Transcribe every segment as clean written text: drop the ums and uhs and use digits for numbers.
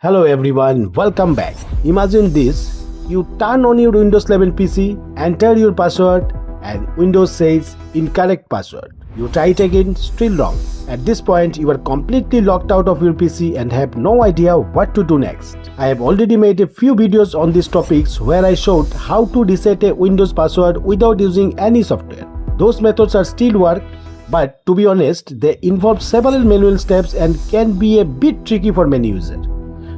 Hello everyone, welcome back. Imagine this, you turn on your Windows 11 PC, enter your password and Windows says incorrect password. You try it again, still wrong. At this point, you are completely locked out of your PC and have no idea what to do next. I have already made a few videos on these topics where I showed how to reset a Windows password without using any software. Those methods are still work, but to be honest, they involve several manual steps and can be a bit tricky for many users.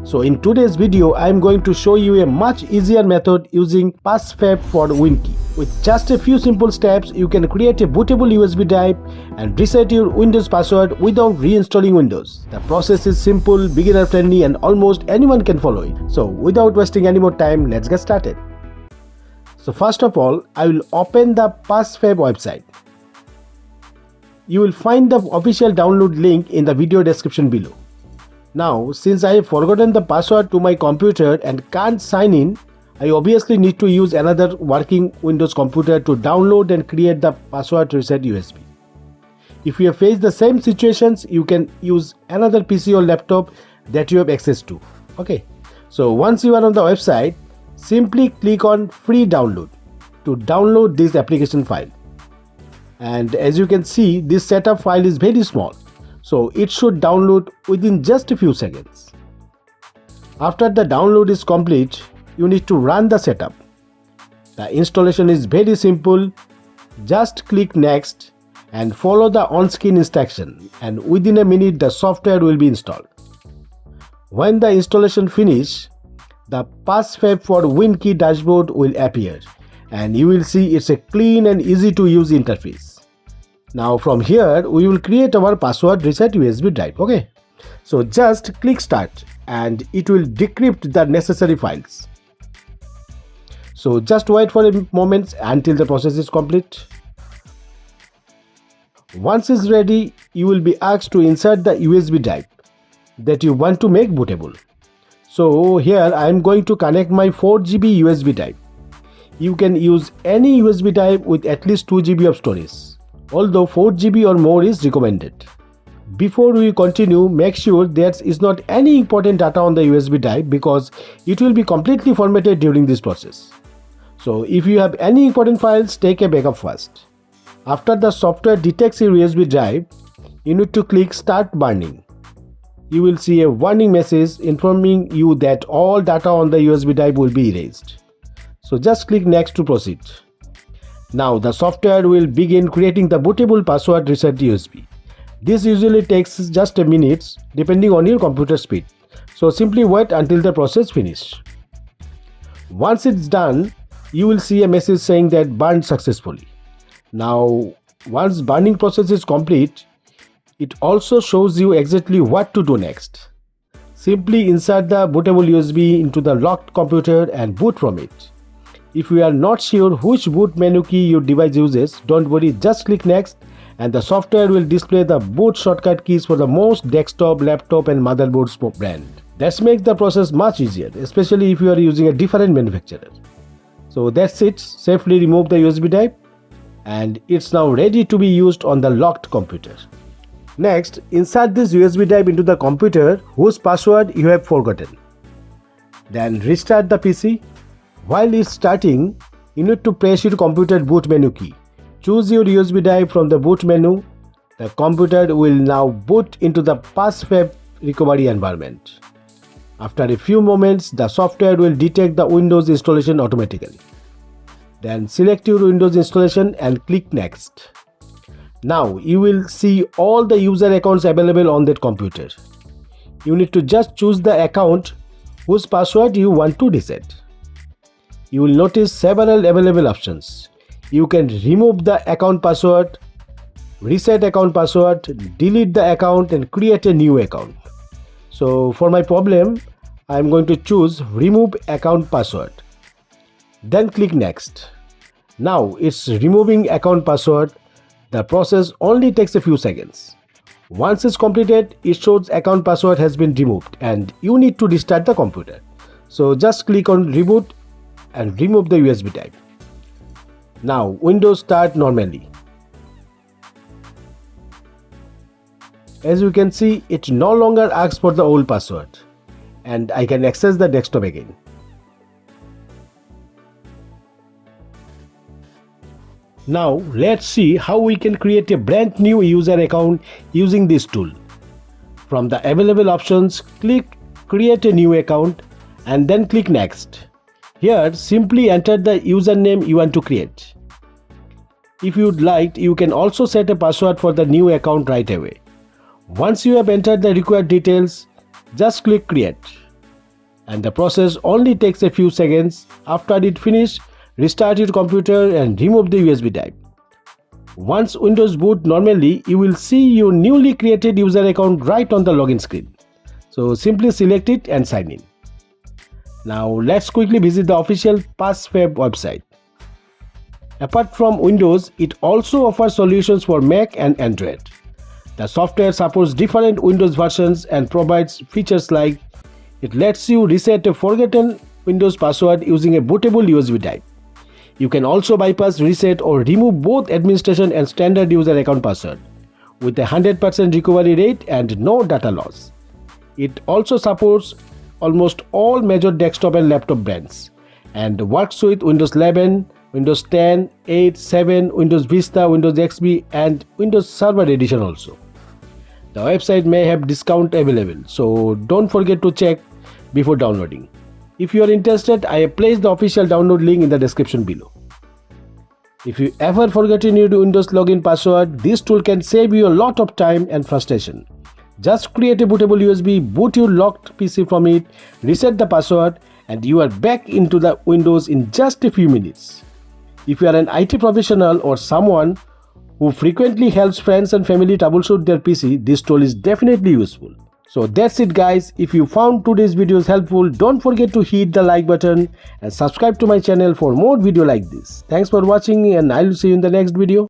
So in today's video, I am going to show you a much easier method using PassFab for WinKey. With just a few simple steps, you can create a bootable USB drive and reset your Windows password without reinstalling Windows. The process is simple, beginner friendly and almost anyone can follow it. So without wasting any more time, let's get started. So first of all, I will open the PassFab website. You will find the official download link in the video description below. Now, since I have forgotten the password to my computer and can't sign in, I obviously need to use another working Windows computer to download and create the password reset USB. If you have faced the same situations, you can use another PC or laptop that you have access to. Okay, so once you are on the website, simply click on free download to download this application file. And as you can see, this setup file is very small. So it should download within just a few seconds. After the download is complete, you need to run the setup. The installation is very simple. Just click next and follow the on-screen instruction, and within a minute the software will be installed. When the installation finishes, the PassFab for WinKey dashboard will appear and you will see it's a clean and easy to use interface. Now from here, we will create our password reset USB drive. Okay, so just click start and it will decrypt the necessary files. So just wait for a moment until the process is complete. Once it's ready, you will be asked to insert the USB drive that you want to make bootable. So here I am going to connect my 4 GB USB drive. You can use any USB drive with at least 2 GB of storage, although 4 GB or more is recommended. Before we continue, make sure there is not any important data on the USB drive because it will be completely formatted during this process. So if you have any important files, take a backup first. After the software detects your USB drive, you need to click Start Burning. You will see a warning message informing you that all data on the USB drive will be erased. So just click Next to proceed. Now the software will begin creating the bootable password reset USB. This usually takes just a minute depending on your computer speed. So simply wait until the process finishes. Once it's done, you will see a message saying that burned successfully. Now once burning process is complete, it also shows you exactly what to do next. Simply insert the bootable USB into the locked computer and boot from it. If you are not sure which boot menu key your device uses, don't worry, just click next and the software will display the boot shortcut keys for the most desktop, laptop and motherboards brand. That makes the process much easier, especially if you are using a different manufacturer. So that's it, safely remove the USB drive and it's now ready to be used on the locked computer. Next, insert this USB drive into the computer whose password you have forgotten. Then restart the PC. While it's starting, you need to press your computer boot menu key. Choose your USB drive from the boot menu. The computer will now boot into the PassFab recovery environment. After a few moments, the software will detect the Windows installation automatically. Then select your Windows installation and click Next. Now you will see all the user accounts available on that computer. You need to just choose the account whose password you want to reset. You will notice several available options. You can remove the account password, reset account password, delete the account and create a new account. So for my problem, I am going to choose remove account password. Then click next. Now it's removing account password. The process only takes a few seconds. Once it's completed, it shows account password has been removed and you need to restart the computer. So just click on reboot and remove the USB drive. Now Windows start normally. As you can see, it no longer asks for the old password. and I can access the desktop again. Now let's see how we can create a brand new user account using this tool. From the available options, click create a new account and then click next. Here simply enter the username you want to create. If you'd like, you can also set a password for the new account right away. Once you have entered the required details, just click create. And the process only takes a few seconds. After it finishes, restart your computer and remove the USB drive. Once Windows boot normally, you will see your newly created user account right on the login screen. So simply select it and sign in. Now let's quickly visit the official PassFab website. Apart from Windows, it also offers solutions for Mac and Android. The software supports different Windows versions and provides features like it lets you reset a forgotten Windows password using a bootable USB drive. You can also bypass, reset or remove both administration and standard user account password with a 100% recovery rate and no data loss. It also supports almost all major desktop and laptop brands and works with Windows 11, Windows 10, 8, 7, Windows Vista, Windows XP and Windows Server Edition also. The website may have discount available, so don't forget to check before downloading. If you are interested, I have placed the official download link in the description below. If you ever forget your Windows login password, this tool can save you a lot of time and frustration. Just create a bootable USB, boot your locked PC from it, reset the password, and you are back into the Windows in just a few minutes. If you are an IT professional or someone who frequently helps friends and family troubleshoot their PC, this tool is definitely useful. So that's it guys. If you found today's videos helpful, don't forget to hit the like button and subscribe to my channel for more video like this. Thanks for watching and I'll see you in the next video.